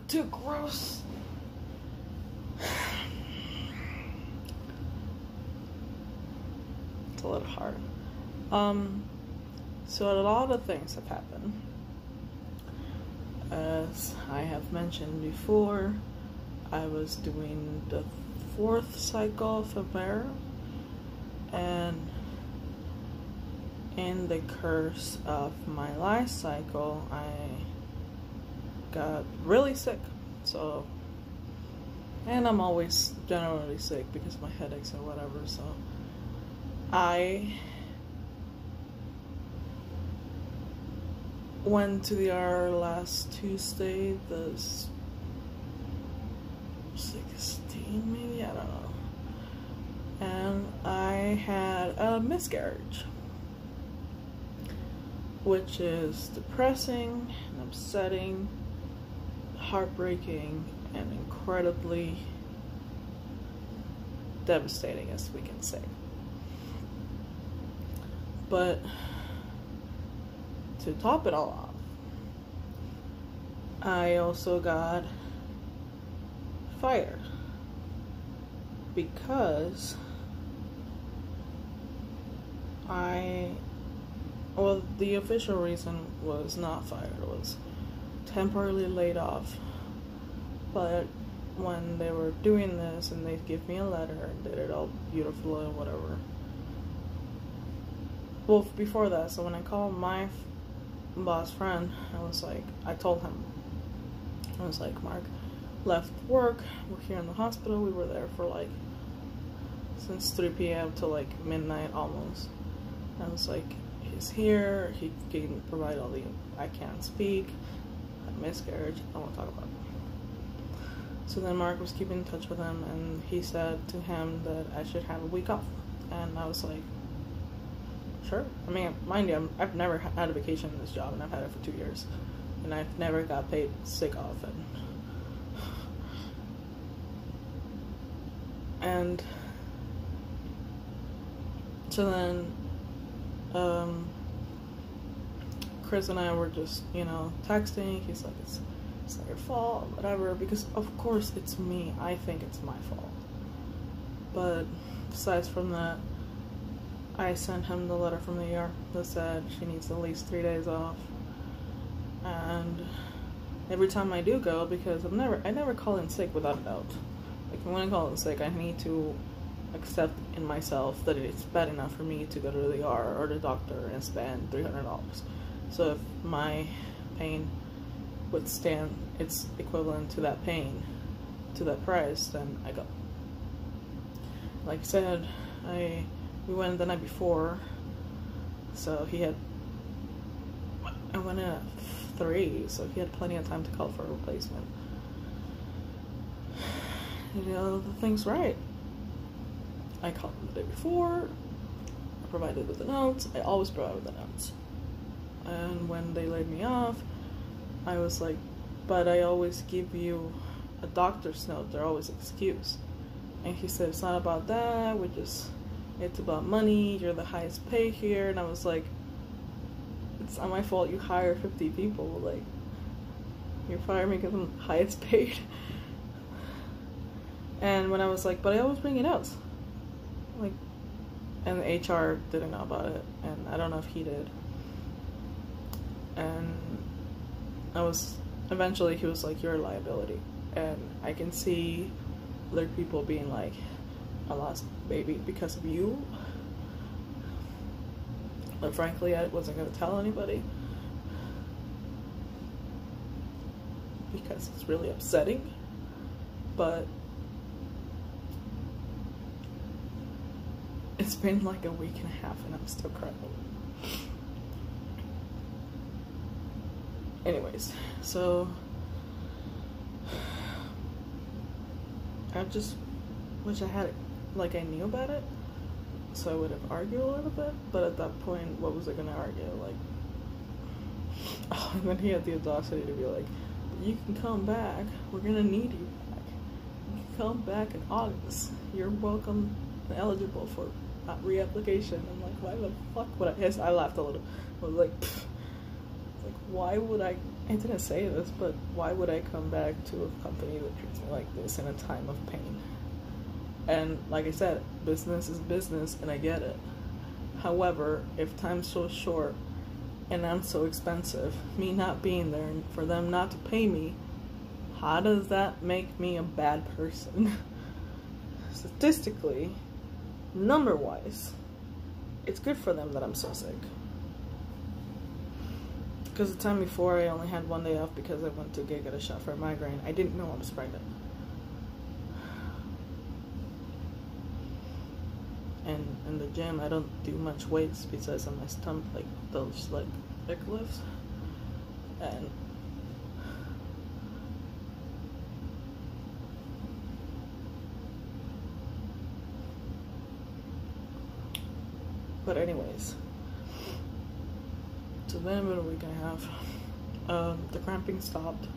too gross. It's a little hard. So a lot of things have happened. As I have mentioned before, I was doing the 4th cycle of Femera, and in the course of my last cycle, I got really sick. So, and I'm always generally sick because of my headaches or whatever, so I went to the ER last Tuesday, the 16th maybe, I don't know, and I had a miscarriage, which is depressing and upsetting, heartbreaking, and incredibly devastating, as we can say. But to top it all off, I also got fired because the official reason was not fired, it was temporarily laid off. But when they were doing this and they give me a letter and did it all beautiful and whatever. Well, before that, so when I called my boss friend, I told him, I was like, Mark left work, we're here in the hospital, we were there for since 3 p.m. to midnight almost. I was like, he's here, he can provide all the, I can't speak, miscarriage, I won't talk about it. So then Mark was keeping in touch with him, and he said to him that I should have a week off. And I was like, sure. I mean, mind you, I've never had a vacation in this job, and I've had it for 2 years. And I've never got paid sick off. And so then Chris and I were just, texting. He's like, it's not your fault, whatever, because of course it's me. I think it's my fault. But besides from that, I sent him the letter from the ER that said she needs at least 3 days off. And every time I do go, because I never call in sick without a doubt. When I call in sick, I need to accept in myself that it's bad enough for me to go to the ER or the doctor and spend $300. So if my pain would stand its equivalent to that pain, to that price, then I go. Like I said, we went the night before, so I went in at 3, so he had plenty of time to call for a replacement. The thing's right. I called him the day before, I provided with the notes, I always provide with the notes. And when they laid me off, I was like, but I always give you a doctor's note, they're always excuse. And he said, it's not about that, it's about money, you're the highest paid here. And I was like, it's not my fault you hire 50 people, you fire me because I'm the highest paid. And when I was like, but I always bring you notes, and the HR didn't know about it, and I don't know if he did. And eventually he was like, you're a liability. And I can see other people being like, I lost baby because of you. But frankly, I wasn't going to tell anybody, because it's really upsetting. But it's been like a week and a half and I'm still crying. Anyways, so I just wish I had it, I knew about it, so I would have argued a little bit. But at that point, what was I gonna argue? And then he had the audacity to be like, you can come back, we're gonna need you back. You can come back in August, you're welcome and eligible for reapplication. I'm like, why the fuck would I? Yes, I laughed a little. I was like, pfft. Like, why would I didn't say this, but why would I come back to a company that treats me like this in a time of pain? And like I said, business is business, and I get it. However, if time's so short and I'm so expensive, me not being there and for them not to pay me, how does that make me a bad person? Statistically, number-wise, it's good for them that I'm so sick. Because the time before, I only had one day off because I went to get a shot for a migraine. I didn't know I was pregnant. And in the gym, I don't do much weights besides on my stomach, like those like leg lifts. And but anyways, so then about a week and a half, the cramping stopped.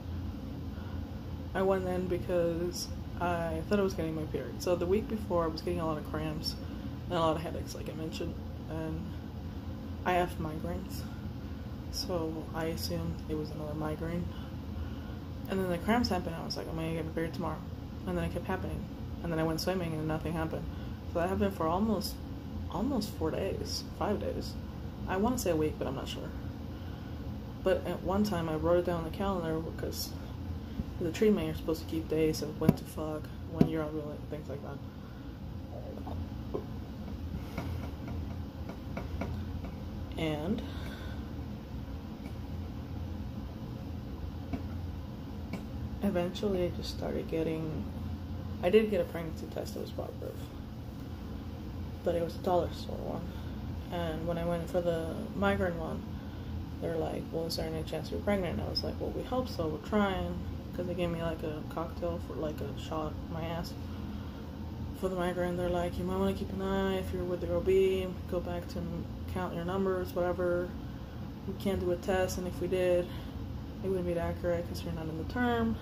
I went in because I thought I was getting my period. So the week before, I was getting a lot of cramps and a lot of headaches, like I mentioned, and I have migraines, so I assumed it was another migraine. And then the cramps happened. I was like, I'm gonna get my period tomorrow, and then it kept happening. And then I went swimming, and nothing happened. So that happened for almost 4 days, 5 days. I want to say a week, but I'm not sure. But at one time, I wrote it down on the calendar because the treatment, you're supposed to keep days of when to fuck, when you're ovulating, things like that. And eventually I just started getting, I did get a pregnancy test that was positive, but it was a dollar store one. And when I went for the migraine one, they're like, well, is there any chance you're pregnant? And I was like, well, we hope so, we're trying, because they gave me like a cocktail for like a shot in my ass for the migraine. They're like, you might want to keep an eye if you're with your OB, go back to count your numbers, whatever. We can't do a test, and if we did, it wouldn't be accurate because you're not in the term.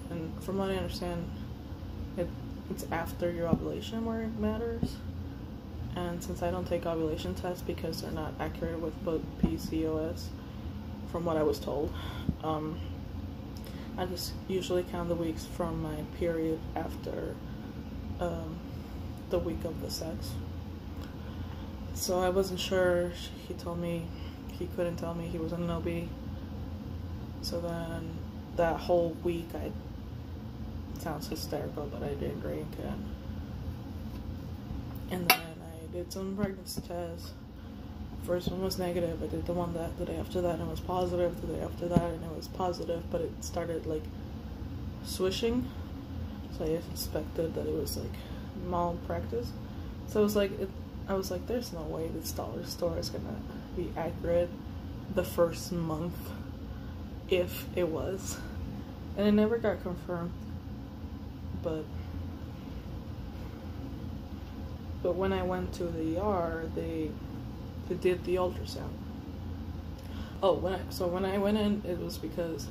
And from what I understand, it's after your ovulation where it matters. And since I don't take ovulation tests because they're not accurate with both PCOS, from what I was told, I just usually count the weeks from my period after the week of the sex. So I wasn't sure. He told me he couldn't tell me he was an OB. So then that whole week, it sounds hysterical, but I did drink, and then I did some pregnancy tests. First one was negative. I did the one the day after that, and it was positive. The day after that, and it was positive, but it started like swishing. So I suspected that it was like malpractice. So I was like, there's no way this dollar store is gonna be accurate the first month, if it was. And it never got confirmed. But when I went to the ER, they did the ultrasound. Oh, when I went in, it was because,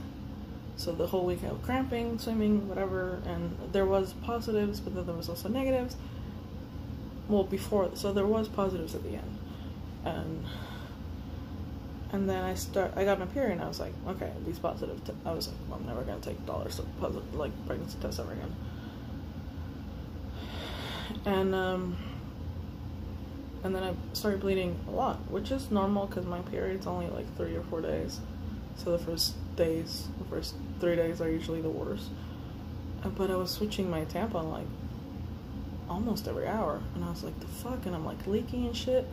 so the whole week I was cramping, swimming, whatever, and there was positives, but then there was also negatives. Well, so there was positives at the end, and then I got my period, and I was like, okay, these positive, I was like, well, I'm never gonna take dollars positive, like, pregnancy tests ever again. And then I started bleeding a lot, which is normal because my period's only like 3 or 4 days. So the first 3 days are usually the worst. But I was switching my tampon like almost every hour, and I was like, the fuck, and I'm like leaking and shit.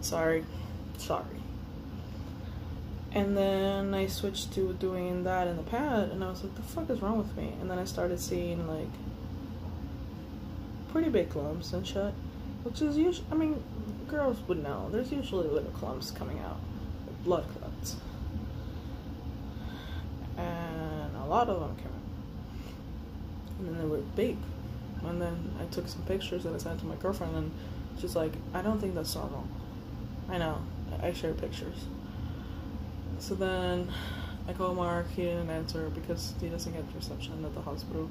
Sorry. And then I switched to doing that in the pad, and I was like, the fuck is wrong with me? And then I started seeing like pretty big clumps and shit, which is usually, I mean, girls would know, there's usually little clumps coming out, like blood clots, and a lot of them came out, and then they were big. And then I took some pictures and I sent to my girlfriend, and she's like, I don't think that's normal. I know, I share pictures. So then I called Mark, he didn't answer because he doesn't get reception at the hospital.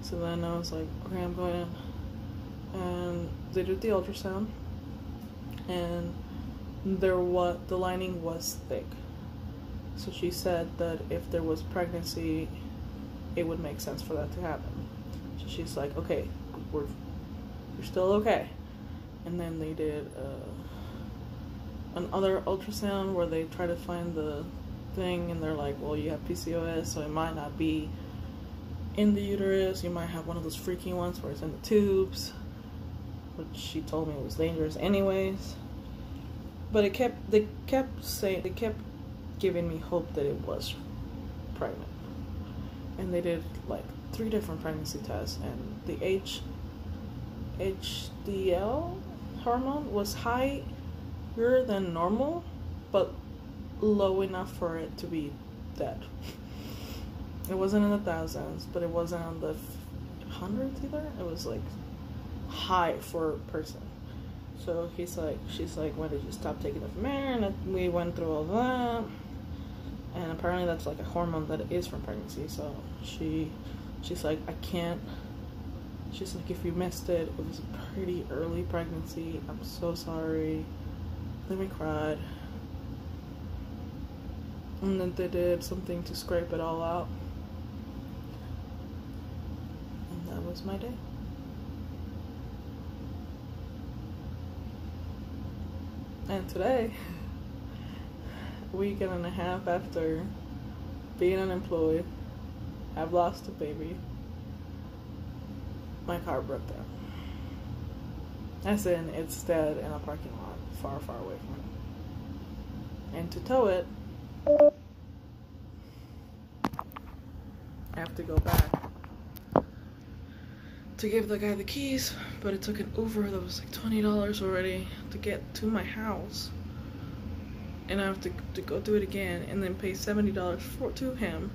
So then I was like, okay, I'm going in. And they did the ultrasound, and the lining was thick. So she said that if there was pregnancy, it would make sense for that to happen. So she's like, okay, you're still okay. And then they did another ultrasound where they try to find the thing, and they're like, well, you have PCOS, so it might not be in the uterus. You might have one of those freaky ones where it's in the tubes, which she told me was dangerous anyways. But they kept giving me hope that it was pregnant. And they did like 3 different pregnancy tests, and the HDL hormone was higher than normal, but low enough for it to be dead. It wasn't in the thousands, but it wasn't in the hundreds either. It was like high for a person. So she's like, when did you stop taking the Femare? And we went through all that. And apparently that's like a hormone that is from pregnancy. So she's like, I can't. She's like, if you missed it, it was a pretty early pregnancy. I'm so sorry. Then we cried. And then they did something to scrape it all out. And that was my day. And today, a week and a half after being unemployed, I've lost a baby, my car broke down. As in, it's dead in a parking lot far, far away from it. And to tow it, I have to go back to give the guy the keys, but it took an Uber that was like $20 already to get to my house, and I have to go do it again and then pay $70 to him,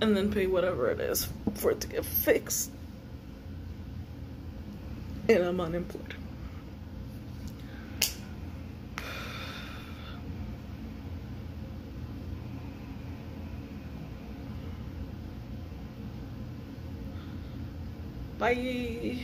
and then pay whatever it is for it to get fixed, and I'm unemployed. Bye.